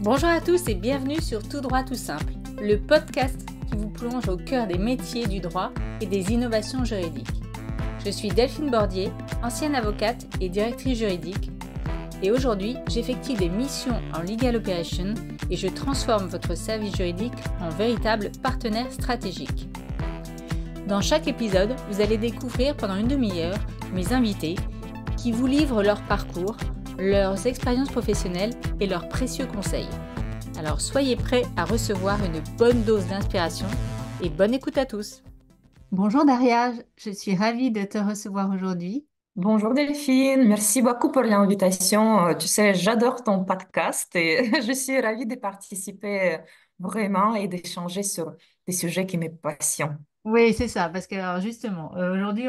Bonjour à tous et bienvenue sur Tout droit tout simple, le podcast qui vous plonge au cœur des métiers du droit et des innovations juridiques. Je suis Delphine Bordier, ancienne avocate et directrice juridique, et aujourd'hui j'effectue des missions en Legal Operations et je transforme votre service juridique en véritable partenaire stratégique. Dans chaque épisode, vous allez découvrir pendant une demi-heure mes invités qui vous livrent leur parcours, leurs expériences professionnelles et leurs précieux conseils. Alors soyez prêts à recevoir une bonne dose d'inspiration et bonne écoute à tous. Bonjour Daria, je suis ravie de te recevoir aujourd'hui. Bonjour Delphine, merci beaucoup pour l'invitation. Tu sais, j'adore ton podcast et je suis ravie de participer vraiment et d'échanger sur des sujets qui me passionnent. Oui, c'est ça, parce que alors, justement, aujourd'hui,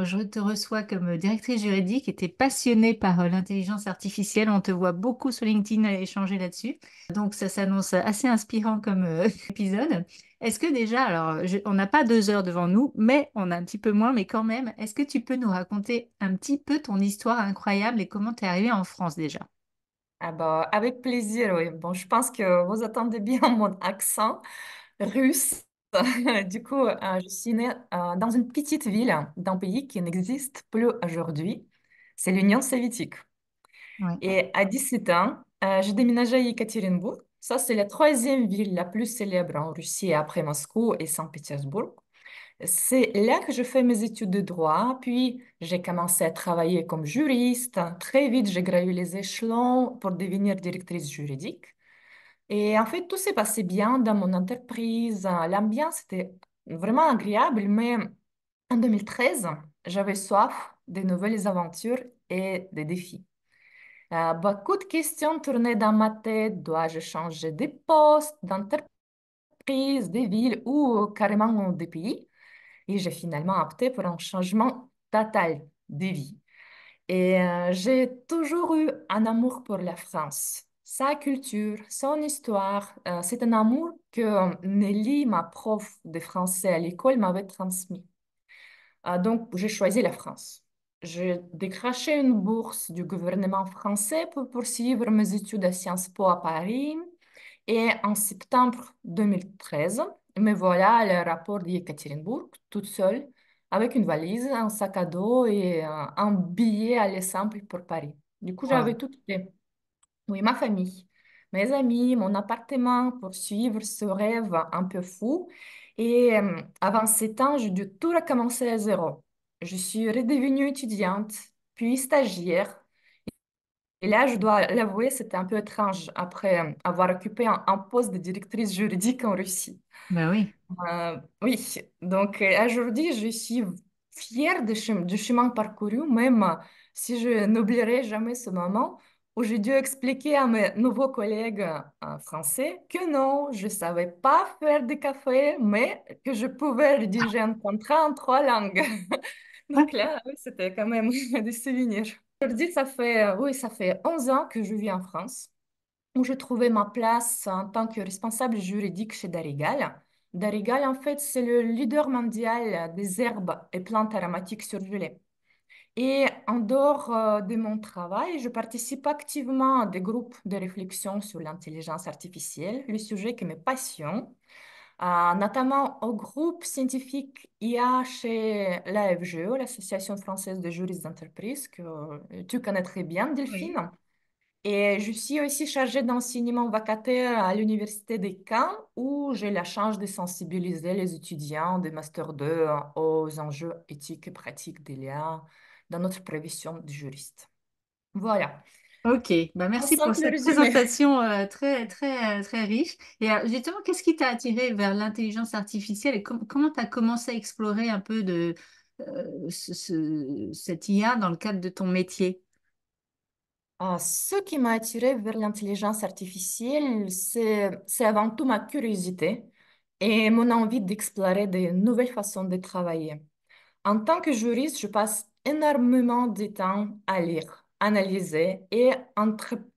je te reçois comme directrice juridique et tu es passionnée par l'intelligence artificielle. On te voit beaucoup sur LinkedIn échanger là-dessus. Donc, ça s'annonce assez inspirant comme épisode. Est-ce que déjà, alors, on n'a pas 2 heures devant nous, mais on a un petit peu moins, mais quand même, est-ce que tu peux nous raconter un petit peu ton histoire incroyable et comment tu es arrivée en France déjà? Ah bah, avec plaisir, oui. Bon, je pense que vous attendez bien mon accent russe. Du coup, je suis née dans une petite ville d'un pays qui n'existe plus aujourd'hui. C'est l'Union soviétique. Oui, Et à 17 ans, j'ai déménagé à Ekaterinbourg. Ça, c'est la troisième ville la plus célèbre en Russie après Moscou et Saint-Pétersbourg. C'est là que je fais mes études de droit, puis j'ai commencé à travailler comme juriste. Très vite, j'ai gravi les échelons pour devenir directrice juridique. Et en fait, tout s'est passé bien dans mon entreprise. L'ambiance était vraiment agréable, mais en 2013, j'avais soif de nouvelles aventures et des défis. Beaucoup de questions tournaient dans ma tête. Dois-je changer de poste, d'entreprise, de ville ou carrément de pays? Et j'ai finalement opté pour un changement total de vie. Et j'ai toujours eu un amour pour la France, sa culture, son histoire. C'est un amour que Nelly, ma prof de français à l'école, m'avait transmis. Donc, j'ai choisi la France. J'ai décroché une bourse du gouvernement français pour poursuivre mes études à Sciences Po à Paris. Et en septembre 2013, me voilà à l'aéroport d'Yekaterinbourg, toute seule, avec une valise, un sac à dos et un billet aller simple pour Paris. Du coup, wow. j'avais tout quitté. Oui, ma famille, mes amis, mon appartement pour suivre ce rêve un peu fou. Et avant 7 ans, j'ai dû tout recommencer à zéro. Je suis redevenue étudiante, puis stagiaire. Et là, je dois l'avouer, c'était un peu étrange après avoir occupé un poste de directrice juridique en Russie. Ben oui. Oui, donc aujourd'hui, je suis fière du chemin parcouru, même si je n'oublierai jamais ce moment où j'ai dû expliquer à mes nouveaux collègues français que non, je ne savais pas faire de café, mais que je pouvais rédiger un contrat en 3 langues. Donc là, oui, c'était quand même des souvenirs. Aujourd'hui, oui, ça fait 11 ans que je vis en France où je trouvais ma place en tant que responsable juridique chez Darigal. Darigal, en fait, c'est le leader mondial des herbes et plantes aromatiques surgelées. Et en dehors de mon travail, je participe activement à des groupes de réflexion sur l'intelligence artificielle, le sujet qui me passionne, notamment au groupe scientifique IA chez l'AFGE, l'Association française de juristes d'entreprise, que tu connais très bien, Oui. Delphine. Et je suis aussi chargée d'enseignement vacataire à l'Université de Caen, où j'ai la chance de sensibiliser les étudiants de Master 2 aux enjeux éthiques et pratiques des liens dans notre profession de juriste. Voilà, Ok, bah un merci pour simple cette résumé. présentation très, très, très riche. Et justement, qu'est-ce qui t'a attiré vers l'intelligence artificielle et comment tu as commencé à explorer un peu de cette IA dans le cadre de ton métier? Ce qui m'a attirée vers l'intelligence artificielle, c'est avant tout ma curiosité et mon envie d'explorer de nouvelles façons de travailler. En tant que juriste, je passe énormément de temps à lire, analyser et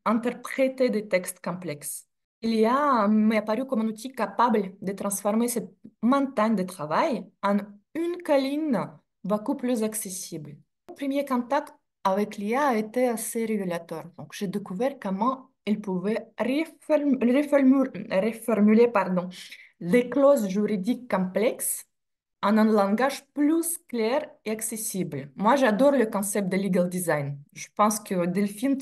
interpréter des textes complexes. L'IA m'est apparu comme un outil capable de transformer cette montagne de travail en une colline beaucoup plus accessible. Mon premier contact avec l'IA a été assez révélateur. Donc, j'ai découvert comment il pouvait reformuler, pardon, les clauses juridiques complexes en un langage plus clair et accessible. Moi, j'adore le concept de legal design. Je pense que Delphine,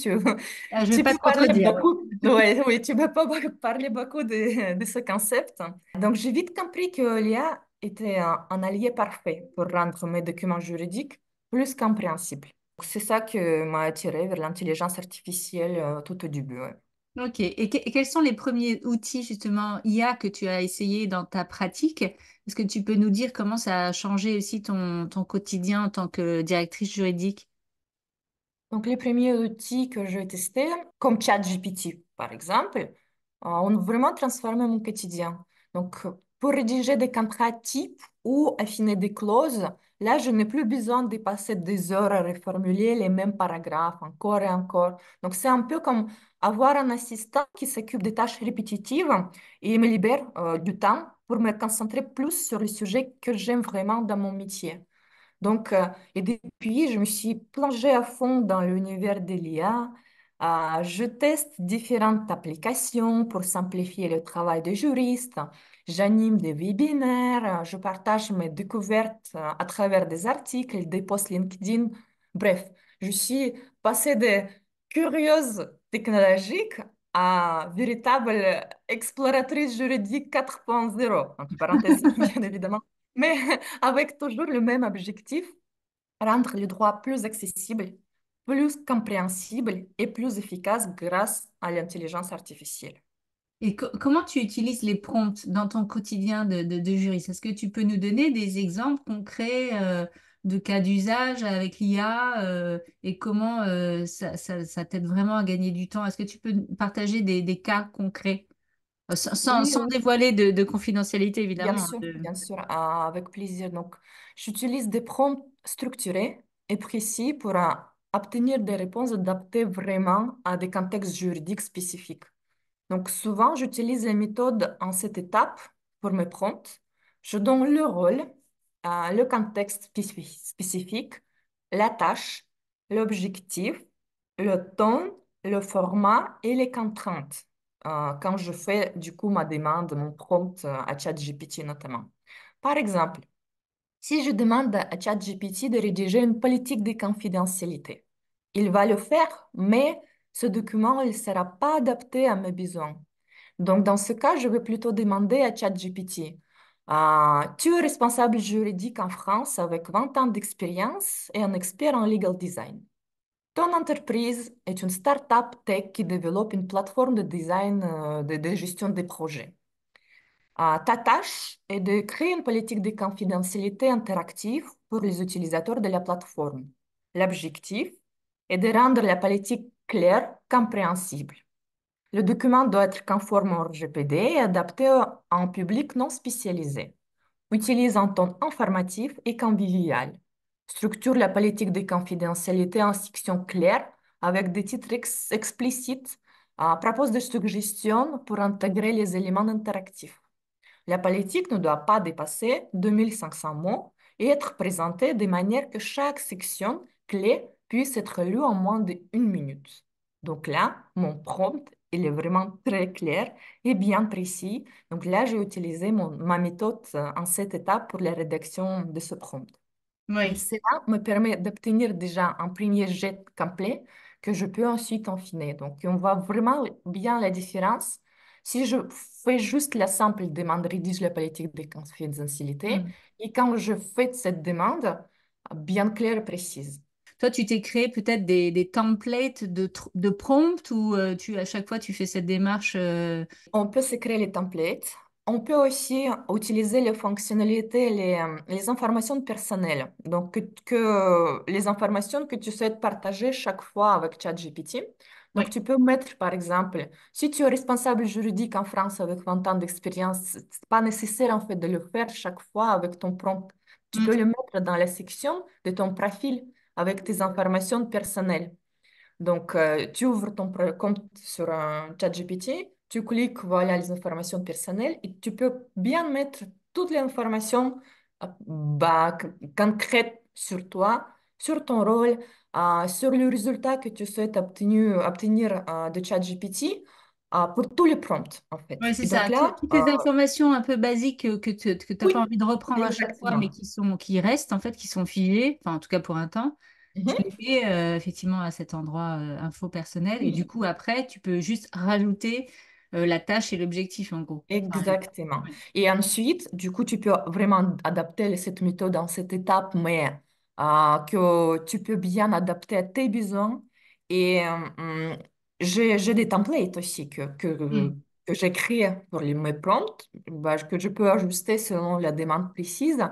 Ah, je vais tu pas peux te parler contredire. Ouais. beaucoup, ouais, oui, tu peux pas parler beaucoup de ce concept. Donc, j'ai vite compris que l'IA était un allié parfait pour rendre mes documents juridiques plus compréhensibles. C'est ça que m'a attiré vers l'intelligence artificielle tout au début. Ouais. Ok. Et quels sont les premiers outils justement IA que tu as essayé dans ta pratique? Est-ce que tu peux nous dire comment ça a changé aussi ton quotidien en tant que directrice juridique? Donc, les premiers outils que j'ai testés, comme ChatGPT, par exemple, ont vraiment transformé mon quotidien. Donc, pour rédiger des contrats types ou affiner des clauses, là, je n'ai plus besoin de passer des heures à reformuler les mêmes paragraphes encore et encore. Donc, c'est un peu comme avoir un assistant qui s'occupe des tâches répétitives et me libère du temps pour me concentrer plus sur les sujets que j'aime vraiment dans mon métier. Donc, et depuis, je me suis plongée à fond dans l'univers de l'IA. Je teste différentes applications pour simplifier le travail de juriste. J'anime des webinaires, je partage mes découvertes à travers des articles, des posts LinkedIn. Bref, je suis passée de curieuse technologique à véritable exploratrice juridique 4.0, entre parenthèses, bien évidemment. Mais avec toujours le même objectif, rendre le droit plus accessible, plus compréhensible et plus efficace grâce à l'intelligence artificielle. Et comment tu utilises les prompts dans ton quotidien de juriste? Est-ce que tu peux nous donner des exemples concrets de cas d'usage avec l'IA et comment ça t'aide vraiment à gagner du temps? Est-ce que tu peux partager des cas concrets Oui, sans oui, dévoiler de confidentialité, évidemment. bien sûr, avec plaisir. Donc, j'utilise des prompts structurés et précis pour obtenir des réponses adaptées vraiment à des contextes juridiques spécifiques. Donc, souvent, j'utilise les méthodes en cette étape pour mes prompts. Je donne le rôle, le contexte spécifique, la tâche, l'objectif, le ton, le format et les contraintes. Quand je fais du coup ma demande, mon prompt à ChatGPT notamment. Par exemple, si je demande à ChatGPT de rédiger une politique de confidentialité, il va le faire, mais ce document il ne sera pas adapté à mes besoins. Donc, dans ce cas, je vais plutôt demander à ChatGPT, tu es responsable juridique en France avec 20 ans d'expérience et un expert en legal design. Ton entreprise est une start-up tech qui développe une plateforme de design de gestion des projets. Ta tâche est de créer une politique de confidentialité interactive pour les utilisateurs de la plateforme. L'objectif est de rendre la politique claire, compréhensible. Le document doit être conforme au RGPD et adapté à un public non spécialisé. Utilise un ton informatif et convivial. Structure la politique de confidentialité en section claire avec des titres explicites. Propose des suggestions pour intégrer les éléments interactifs. La politique ne doit pas dépasser 2500 mots et être présentée de manière que chaque section clé puisse être lue en moins d'une minute. Donc là, mon prompt, il est vraiment très clair et bien précis. Donc là, j'ai utilisé ma méthode en cette étape pour la rédaction de ce prompt. Et Oui. cela me permet d'obtenir déjà un premier jet complet que je peux ensuite affiner. Donc, on voit vraiment bien la différence. Si je fais juste la simple demande, rédige la politique de confidentialité, Mm. et quand je fais cette demande, bien claire et précise. Toi, tu t'es créé peut-être des templates de prompts ou à chaque fois tu fais cette démarche. On peut se créer les templates. On peut aussi utiliser les fonctionnalités, les informations personnelles. Donc, les informations que tu souhaites partager chaque fois avec ChatGPT. Donc, Oui. tu peux mettre, par exemple, si tu es responsable juridique en France avec 20 ans d'expérience, c'est pas nécessaire en fait de le faire chaque fois avec ton prompt. Tu peux Mm. le mettre dans la section de ton profil avec tes informations personnelles. Donc, tu ouvres ton compte sur un ChatGPT, tu cliques, voilà les informations personnelles et tu peux bien mettre toutes les informations concrètes sur toi, sur ton rôle, sur le résultat que tu souhaites obtenir de ChatGPT pour tous les prompts, en Oui, fait. c'est Et donc ça. là, Toutes les informations un peu basiques que tu n'as pas oui, envie de reprendre à chaque fois, mais exactement. qui restent, en fait, qui sont figées, enfin, en tout cas pour un temps, tu Mhm. les mets effectivement à cet endroit info personnel. Et du Oui. coup, après, tu peux juste rajouter la tâche et l'objectif, en gros. Enfin, Exactement. ouais. Et ensuite, du coup, tu peux vraiment adapter cette méthode dans cette étape, mais que tu peux bien adapter à tes besoins. Et j'ai des templates aussi Hmm. que j'ai créés pour mes prompts, bah, que je peux ajuster selon la demande précise.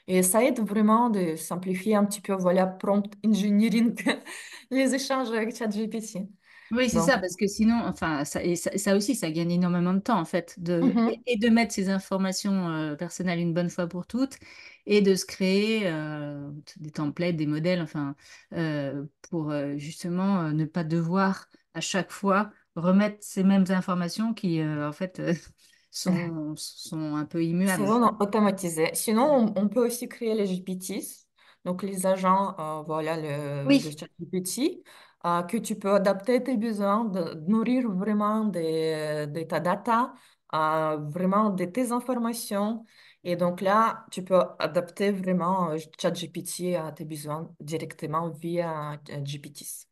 Et ça aide vraiment de simplifier un petit peu, voilà, prompt engineering, les échanges avec ChatGPT. Oui, c'est Donc, ça, parce que sinon, enfin, ça aussi, ça gagne énormément de temps, en fait, mhm. et de mettre ses informations personnelles une bonne fois pour toutes, et de se créer des templates, des modèles, enfin, pour justement ne pas devoir à chaque fois remettre ces mêmes informations qui, en fait, sont un peu immuables. Sinon, automatisé. Sinon, on peut aussi créer les GPTs, donc les agents voilà, de Oui. ChatGPT, que tu peux adapter à tes besoins, de nourrir vraiment de ta data, vraiment de tes informations. Et donc là, tu peux adapter vraiment ChatGPT à tes besoins directement via GPTs.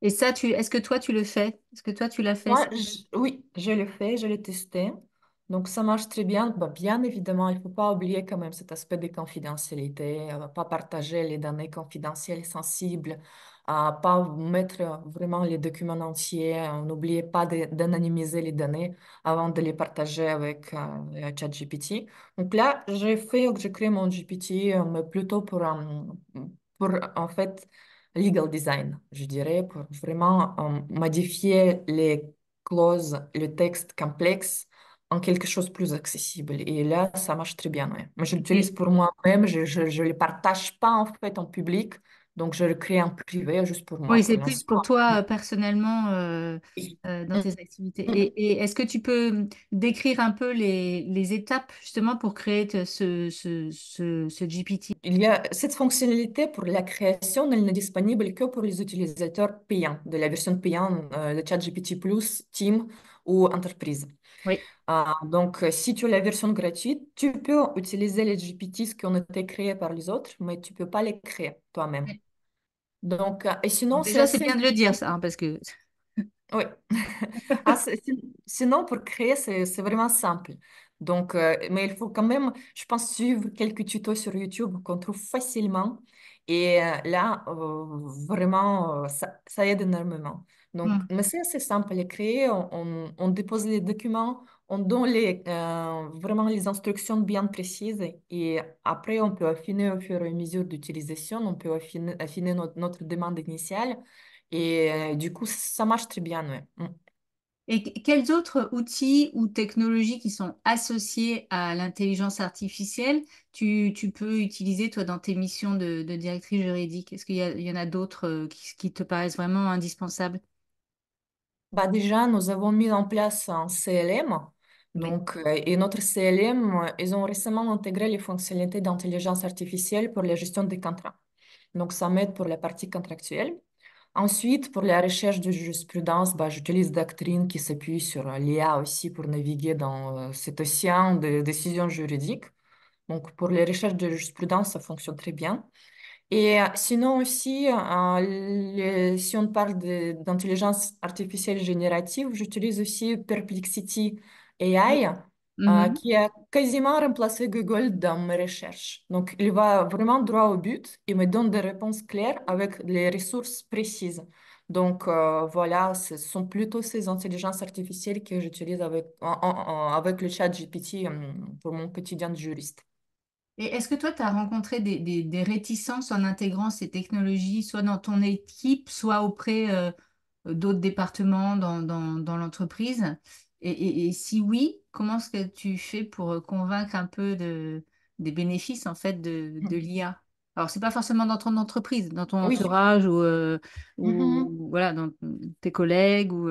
Et ça, est-ce que toi, tu le fais? Est-ce que toi, tu l'as fait, ça? Oui, je l'ai fait, je l'ai testé. Donc, ça marche très bien. Bah, bien évidemment, il ne faut pas oublier quand même cet aspect de confidentialité, pas partager les données confidentielles sensibles, pas mettre vraiment les documents entiers. N'oubliez pas d'anonymiser les données avant de les partager avec ChatGPT. Donc là, j'ai créé mon GPT, mais plutôt pour en fait, legal design, je dirais, pour vraiment modifier les clauses, le texte complexe en quelque chose de plus accessible. Et là, ça marche très bien. Ouais. Moi, je l'utilise Et, pour moi-même, je ne le partage pas en fait en public, donc je le crée en privé juste pour moi, Oui, pour c'est mon plus pour toi sport. personnellement dans tes activités. Et est-ce que tu peux décrire un peu les étapes justement pour créer ce GPT? Il y a cette fonctionnalité pour la création, elle n'est disponible que pour les utilisateurs payants, de la version payante de ChatGPT Plus, Team ou Entreprise. Oui. Donc, si tu as la version gratuite, tu peux utiliser les GPTs qui ont été créés par les autres, mais tu ne peux pas les créer toi-même. Donc, et Bon, sinon, c'est déjà, c'est assez bien de le dire, intuitif. ça, hein, parce que... Oui. Sinon, pour créer, c'est vraiment simple. Donc, mais il faut quand même, je pense, suivre quelques tutos sur YouTube qu'on trouve facilement. Et là, vraiment, ça aide énormément. Donc, Hmm. mais c'est assez simple à les créer. On dépose les documents, on donne vraiment les instructions bien précises. Et après, on peut affiner au fur et à mesure d'utilisation. On peut affiner notre demande initiale. Et du coup, ça marche très bien, ouais. Et quels autres outils ou technologies qui sont associés à l'intelligence artificielle tu peux utiliser, toi, dans tes missions de directrice juridique? Est-ce il y en a d'autres qui te paraissent vraiment indispensables? Bah déjà, nous avons mis en place un CLM. Oui. Donc, et notre CLM, ils ont récemment intégré les fonctionnalités d'intelligence artificielle pour la gestion des contrats. Donc, ça m'aide pour la partie contractuelle. Ensuite, pour la recherche de jurisprudence, bah, j'utilise Doctrine qui s'appuie sur l'IA aussi pour naviguer dans cet océan de décisions juridiques. Donc, pour les recherches de jurisprudence, ça fonctionne très bien. Et sinon aussi, si on parle d'intelligence artificielle générative, j'utilise aussi Perplexity AI, Mhm. qui a quasiment remplacé Google dans mes recherches. Donc, il va vraiment droit au but et me donne des réponses claires avec les ressources précises. Donc, voilà, ce sont plutôt ces intelligences artificielles que j'utilise avec le chat GPT pour mon quotidien de juriste. Et est-ce que toi, tu as rencontré des réticences en intégrant ces technologies, soit dans ton équipe, soit auprès d'autres départements dans l'entreprise? Et si oui, comment est-ce que tu fais pour convaincre un peu des bénéfices en fait de l'IA? Alors, c'est pas forcément dans ton entreprise, dans ton Oui. entourage Mhm. ou voilà, dans tes collègues ou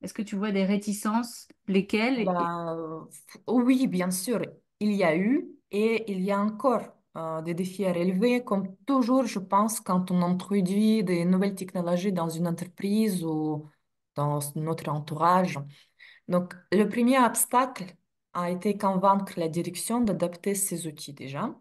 est-ce que tu vois des réticences? Lesquelles? Bah, oui, bien sûr, il y a eu et il y a encore des défis à relever, comme toujours, je pense, quand on introduit des nouvelles technologies dans une entreprise ou dans notre entourage. Donc, le premier obstacle a été convaincre la direction d'adapter ces outils déjà.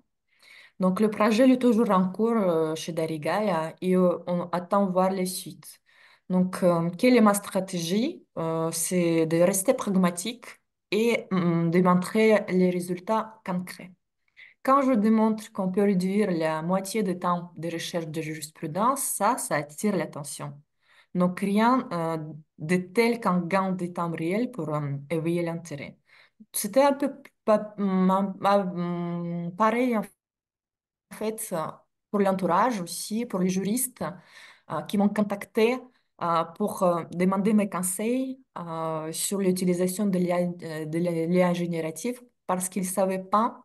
Donc, le projet est toujours en cours chez Darigaïa et on attend voir les suites. Donc, quelle est ma stratégie? C'est de rester pragmatique et de montrer les résultats concrets. Quand je démontre qu'on peut réduire la moitié du temps de recherche de jurisprudence, ça attire l'attention. Donc, rien de tel qu'un gain de temps réel pour éveiller l'intérêt. C'était un peu pareil en fait, pour l'entourage aussi, pour les juristes qui m'ont contacté pour demander mes conseils sur l'utilisation de l'IA générative parce qu'ils ne savaient pas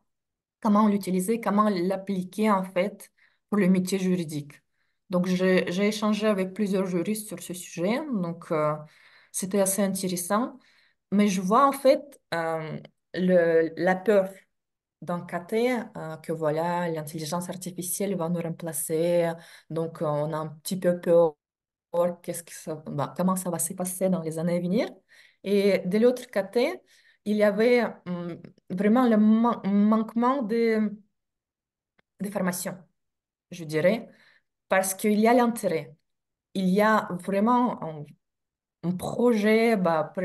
comment l'utiliser, comment l'appliquer en fait pour le métier juridique. Donc, j'ai échangé avec plusieurs juristes sur ce sujet, donc c'était assez intéressant. Mais je vois en fait la peur d'un côté que voilà, l'intelligence artificielle va nous remplacer, donc on a un petit peu peur, comment ça va se passer dans les années à venir. Et de l'autre côté, il y avait vraiment le manquement de formation, je dirais, parce qu'il y a l'intérêt. Il y a vraiment un projet,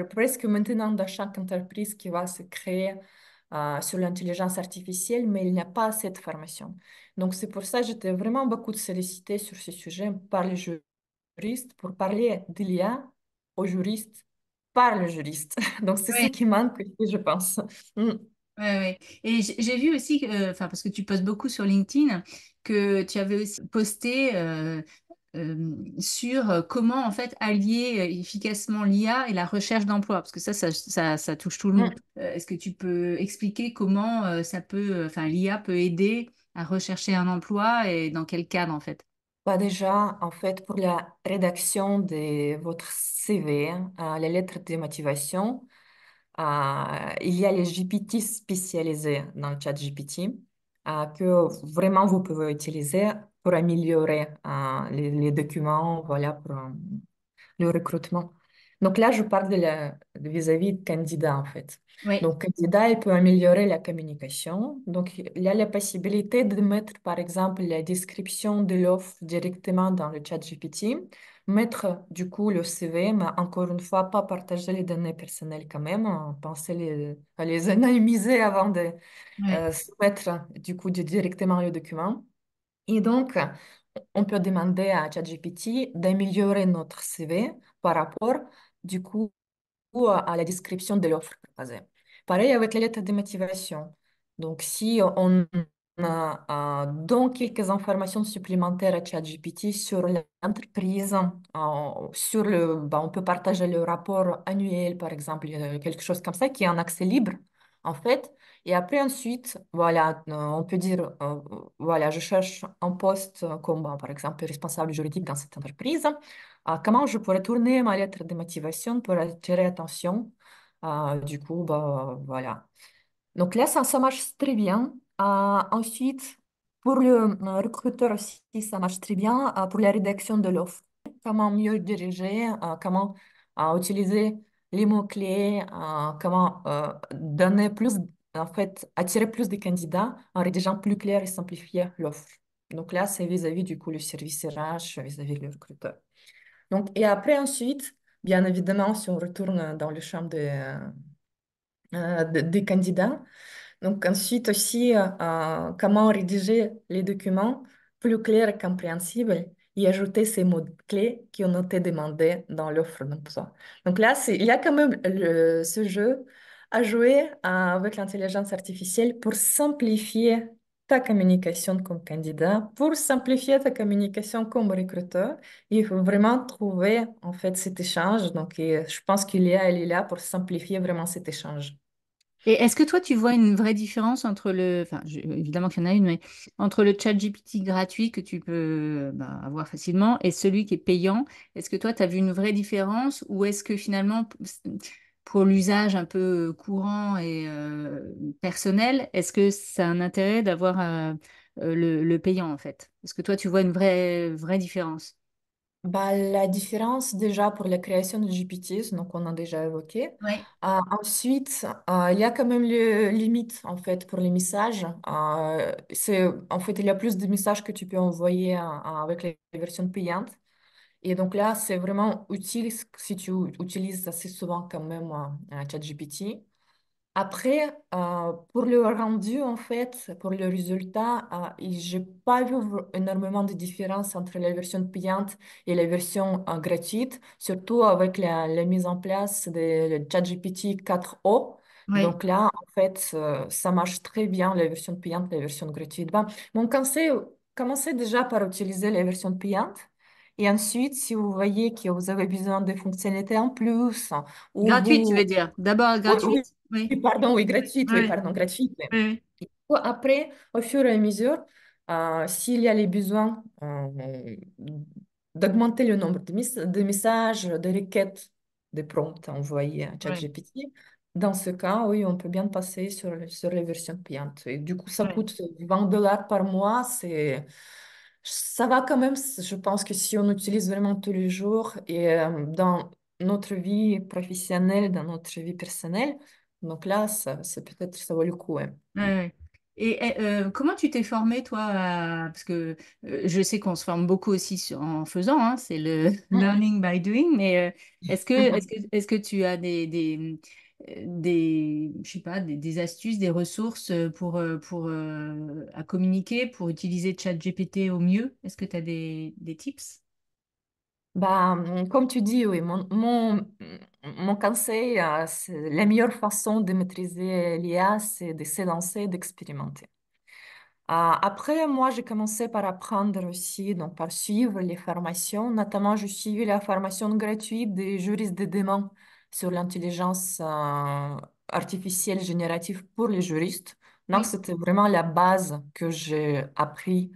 presque maintenant dans chaque entreprise qui va se créer sur l'intelligence artificielle, mais il n'y a pas assez de formation. Donc, c'est pour ça que j'étais vraiment beaucoup sollicitée sur ce sujet par les juristes pour parler de l'IA aux juristes par le juriste. Donc, c'est ce Ouais, qui manque, je pense. Mm. ouais, ouais. Et j'ai vu aussi, enfin, parce que tu postes beaucoup sur LinkedIn, que tu avais aussi posté sur comment en fait allier efficacement l'IA et la recherche d'emploi, parce que ça touche tout le monde. Mm. Est-ce que tu peux expliquer comment enfin, l'IA peut aider à rechercher un emploi et dans quel cadre en fait? Déjà, en fait, pour la rédaction de votre CV, les lettres de motivation, il y a les GPT spécialisés dans le chat GPT que vraiment vous pouvez utiliser pour améliorer les documents, voilà, pour le recrutement. Donc là, je parle de vis-à-vis de candidat, en fait. Oui, Donc, candidat, il peut améliorer la communication. Donc, il y a la possibilité de mettre, par exemple, la description de l'offre directement dans le chat GPT, mettre, du coup, le CV, mais encore une fois, pas partager les données personnelles quand même, penser à les anonymiser avant de oui. soumettre, du coup, directement le document. Et donc, on peut demander à ChatGPT d'améliorer notre CV par rapport, du coup, à la description de l'offre proposée. Pareil avec les lettres de motivation. Donc, si on donne quelques informations supplémentaires à ChatGPT sur l'entreprise, on peut partager le rapport annuel, par exemple, quelque chose comme ça, qui est en accès libre, en fait. Et après, ensuite, voilà, on peut dire, voilà, je cherche un poste comme, par exemple, responsable juridique dans cette entreprise. Comment je pourrais tourner ma lettre de motivation pour attirer attention? Du coup, voilà. Donc là, ça marche très bien. Ensuite, pour le recruteur aussi, ça marche très bien pour la rédaction de l'offre. Comment mieux diriger, comment utiliser les mots-clés, comment donner plus, en fait, attirer plus de candidats en rédigeant plus clair et simplifier l'offre. Donc là, c'est vis-à-vis du coup le service RH, vis-à-vis du recruteur. Donc, et après, ensuite, bien évidemment, si on retourne dans le champ des candidats, donc ensuite aussi, comment rédiger les documents plus clairs et compréhensibles et ajouter ces mots-clés qui ont été demandés dans l'offre d'emploi. Donc là, il y a quand même ce jeu à jouer avec l'intelligence artificielle pour simplifier ta communication comme candidat, pour simplifier ta communication comme recruteur. Il faut vraiment trouver en fait cet échange. Donc, et je pense elle est là pour simplifier vraiment cet échange. Et est-ce que toi, tu vois une vraie différence entre enfin, évidemment qu'il y en a une, mais entre le chat GPT gratuit que tu peux avoir facilement et celui qui est payant? Est-ce que toi, tu as vu une vraie différence ou est-ce que finalement, pour l'usage un peu courant et personnel, est-ce que ça a un intérêt d'avoir le payant en fait? Est-ce que toi, tu vois une vraie différence? Bah, la différence déjà pour la création de GPTs, donc on a déjà évoqué. Oui, Ensuite, il y a quand même les limites en fait pour les messages. En fait, il y a plus de messages que tu peux envoyer avec les versions payantes. Et donc là, c'est vraiment utile si tu utilises assez souvent quand même ChatGPT. Après, pour le rendu, en fait, pour le résultat, j'ai pas vu énormément de différence entre la version payante et la version gratuite, surtout avec la mise en place de ChatGPT 4o. oui. Donc là, en fait, ça marche très bien, la version payante, la version gratuite. Ben, mon conseil, commencez déjà par utiliser la version payante. Et ensuite, si vous voyez que vous avez besoin de fonctionnalités en plus, ou Gratuite, tu vous veux dire? D'abord oui, oui, gratuite? Oui, oui, pardon, oui, gratuite, oui, oui, pardon, gratuite. Oui. oui, Après, au fur et à mesure, s'il y a les besoins d'augmenter le nombre de messages, de requêtes, de prompts envoyés à oui, ChatGPT, dans ce cas, oui, on peut bien passer sur les versions payantes. Et du coup, ça oui, coûte $20 par mois. Ça va quand même, je pense que si on utilise vraiment tous les jours et dans notre vie professionnelle, dans notre vie personnelle, donc là, c'est peut-être, ça vaut le coup, ouais. oui, oui. Comment tu t'es formé, toi, parce que je sais qu'on se forme beaucoup aussi en faisant, hein, c'est le Mm. learning by doing, mais est-ce que tu as je sais pas, des astuces, des ressources à communiquer, pour utiliser ChatGPT au mieux? Est-ce que tu as des tips? Bah, comme tu dis, oui, mon conseil, c'est la meilleure façon de maîtriser l'IA, c'est de se lancer, d'expérimenter. Après, moi, j'ai commencé par apprendre aussi, donc par suivre les formations. Notamment, j'ai suivi la formation gratuite des juristes de demande sur l'intelligence artificielle générative pour les juristes. Donc, Oui. c'était vraiment la base que j'ai appris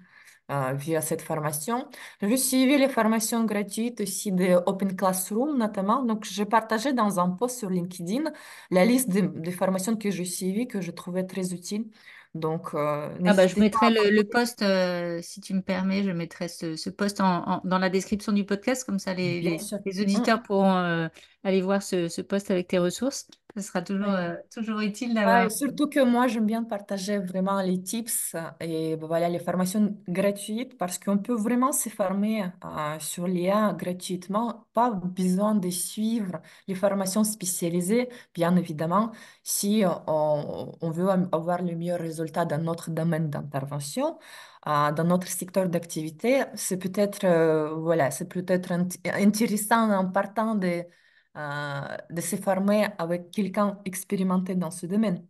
via cette formation. J'ai suivi les formations gratuites aussi de Open Classroom, notamment. Donc, j'ai partagé dans un post sur LinkedIn la liste des formations que j'ai suivies, que je trouvais très utiles. Donc, Ah bah, je n'hésitez pas mettrai à le partager. post, si tu me permets, je mettrai ce post dans la description du podcast, comme ça Bien sûr. les Mm. auditeurs pourront aller voir ce post avec tes ressources. Ce sera Oui. toujours utile Ouais, d'avoir. et surtout que moi, j'aime bien partager vraiment les tips et voilà, les formations gratuites parce qu'on peut vraiment se former sur l'IA gratuitement. Pas besoin de suivre les formations spécialisées, bien évidemment, si on veut avoir le meilleur résultat dans notre domaine d'intervention, dans notre secteur d'activité. C'est peut-être voilà, c'est peut-être intéressant en partant de se former avec quelqu'un expérimenté dans ce domaine.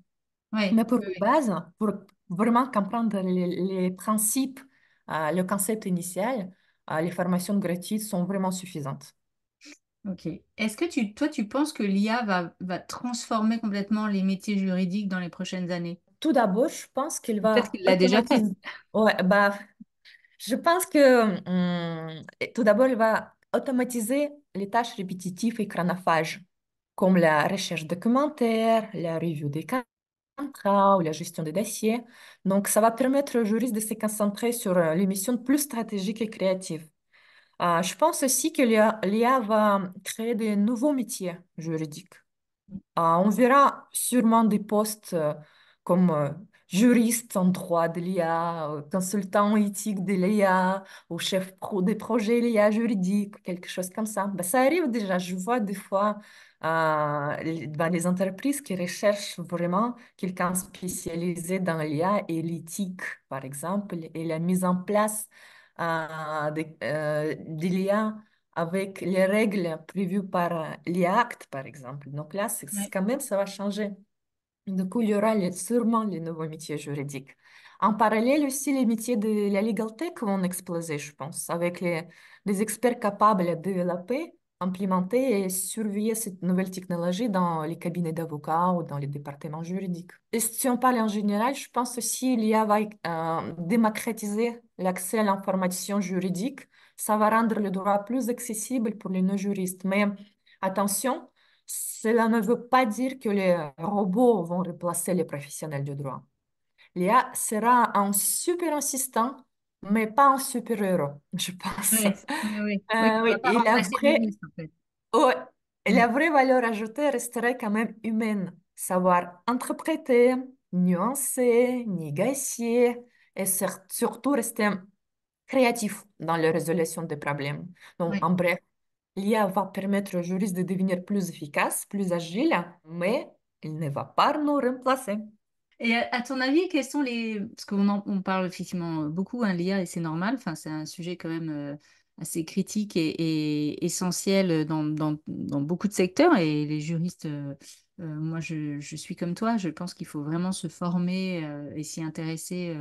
Oui, Mais pour oui, les oui. bases, pour vraiment comprendre les principes, le concept initial, les formations gratuites sont vraiment suffisantes. Ok. Est-ce que toi, tu penses que l'IA va transformer complètement les métiers juridiques dans les prochaines années? Tout d'abord, je pense qu'il Peut-être va qu'il l'a déjà fait. automatiser. Ouais, bah, je pense que tout d'abord, il va automatiser les tâches répétitives et chronophages, comme la recherche documentaire, la revue des contrats ou la gestion des dossiers. Donc, ça va permettre aux juristes de se concentrer sur les missions plus stratégiques et créatives. Je pense aussi que l'IA va créer de nouveaux métiers juridiques. On verra sûrement des postes comme juriste en droit de l'IA, consultant éthique de l'IA, ou chef des projets l'IA juridique, quelque chose comme ça. Ben, ça arrive déjà. Je vois des fois dans les entreprises qui recherchent vraiment quelqu'un spécialisé dans l'IA et l'éthique, par exemple, et la mise en place de l'IA avec les règles prévues par l'IACT, par exemple. Donc là, Ouais. quand même, ça va changer. Du coup, il y aura sûrement les nouveaux métiers juridiques. En parallèle aussi, les métiers de la legal tech vont exploser, je pense, avec des experts capables de développer, implémenter et surveiller cette nouvelle technologie dans les cabinets d'avocats ou dans les départements juridiques. Et si on parle en général, je pense aussi l'IA va démocratiser l'accès à l'information juridique. Ça va rendre le droit plus accessible pour les non-juristes. Mais attention, cela ne veut pas dire que les robots vont remplacer les professionnels du droit. L'IA sera un super assistant, mais pas un super héros, je pense. Oui, oui, oui. Oui, ça ne va Oui, pas remplacer l'humaniste, en fait. ouais, et Mm. la vraie valeur ajoutée resterait quand même humaine. Savoir interpréter, nuancer, négocier et surtout rester créatif dans la résolution des problèmes. Donc, Oui. en bref, l'IA va permettre aux juristes de devenir plus efficaces, plus agiles, mais il ne va pas nous remplacer. Et à ton avis, quels sont les... Parce on parle effectivement beaucoup, hein, l'IA, et c'est normal, enfin, c'est un sujet quand même assez critique et essentiel dans beaucoup de secteurs, et les juristes, moi je suis comme toi, je pense qu'il faut vraiment se former et s'y intéresser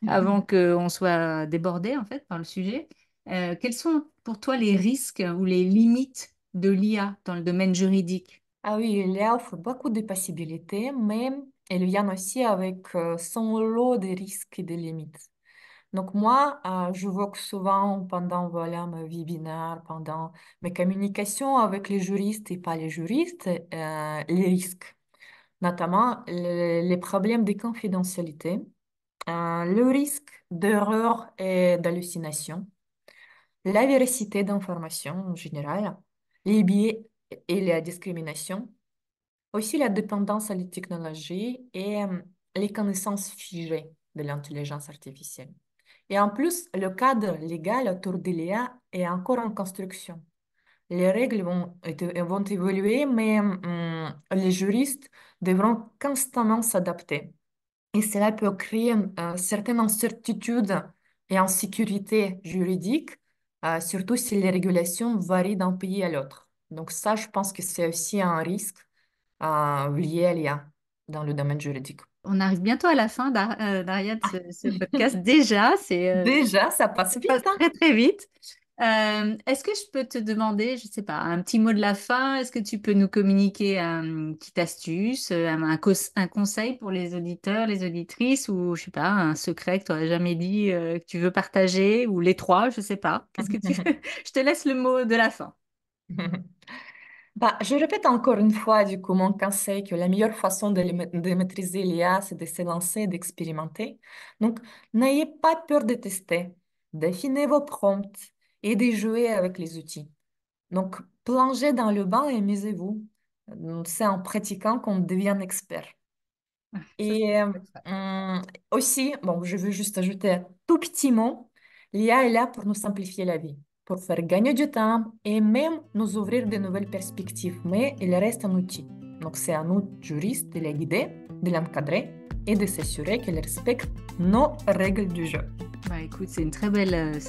avant qu'on soit débordé en fait par le sujet. Quels sont pour toi les risques ou les limites de l'IA dans le domaine juridique? Ah oui, il offre beaucoup de possibilités, mais il vient aussi avec son lot de risques et de limites. Donc moi, je vois que souvent pendant voilà, mes webinaires, pendant mes communications avec les juristes et pas les juristes, les risques, notamment les problèmes de confidentialité, le risque d'erreur et d'hallucination, la véracité d'informations en général, les biais et la discrimination, aussi la dépendance à la technologie et les connaissances figées de l'intelligence artificielle. Et en plus, le cadre légal autour de l'IA est encore en construction. Les règles vont évoluer, mais les juristes devront constamment s'adapter. Et cela peut créer une certaine incertitude et insécurité juridique, surtout si les régulations varient d'un pays à l'autre. Donc ça, je pense que c'est aussi un risque lié à l'IA dans le domaine juridique. On arrive bientôt à la fin, Daria, de ce podcast. Déjà, Déjà, ça passe ça passe vite, hein? très très vite. Est-ce que je peux te demander, je sais pas, un petit mot de la fin? Est-ce que tu peux nous communiquer une petite astuce, un conseil pour les auditeurs, les auditrices, ou je sais pas, un secret que tu n'aurais jamais dit, que tu veux partager, ou les trois, je sais pas. Qu'est-ce que tu... Je te laisse le mot de la fin. Bah, je répète encore une fois, du coup, mon conseil que la meilleure façon de maîtriser l'IA, c'est de se lancer, d'expérimenter. Donc, n'ayez pas peur de tester, d'affinez vos prompts et de jouer avec les outils. Donc, plongez dans le bain et amusez-vous. C'est en pratiquant qu'on devient expert. Ça, c'est Et chouette, ça. aussi, bon, je veux juste ajouter un tout petit mot, l'IA est là pour nous simplifier la vie, pour faire gagner du temps et même nous ouvrir de nouvelles perspectives, mais il reste un outil. Donc c'est à nous, juristes, de la guider, de l'encadrer et de s'assurer qu'elle respecte nos règles du jeu. Bah écoute, c'est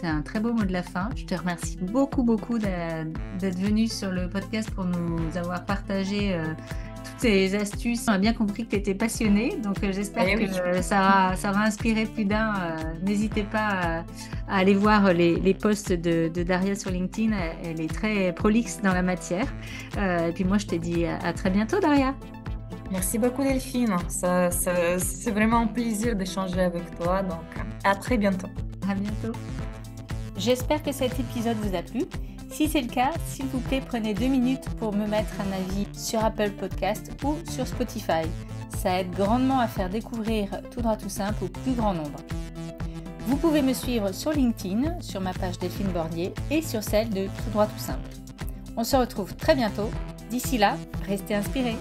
un très beau mot de la fin. Je te remercie beaucoup, beaucoup d'être venu sur le podcast pour nous avoir partagé toutes ces astuces. On a bien compris que tu étais passionné, donc j'espère Eh que oui. ça va inspirer plus d'un. N'hésitez pas à aller voir les posts de Daria sur LinkedIn. Elle est très prolixe dans la matière. Et puis moi, je te dis à très bientôt, Daria. Merci beaucoup Delphine, c'est vraiment un plaisir d'échanger avec toi, donc à très bientôt. À bientôt. J'espère que cet épisode vous a plu. Si c'est le cas, s'il vous plaît, prenez 2 minutes pour me mettre un avis sur Apple Podcast ou sur Spotify. Ça aide grandement à faire découvrir Tout droit tout simple au plus grand nombre. Vous pouvez me suivre sur LinkedIn, sur ma page Delphine Bordier et sur celle de Tout droit tout simple. On se retrouve très bientôt. D'ici là, restez inspirés.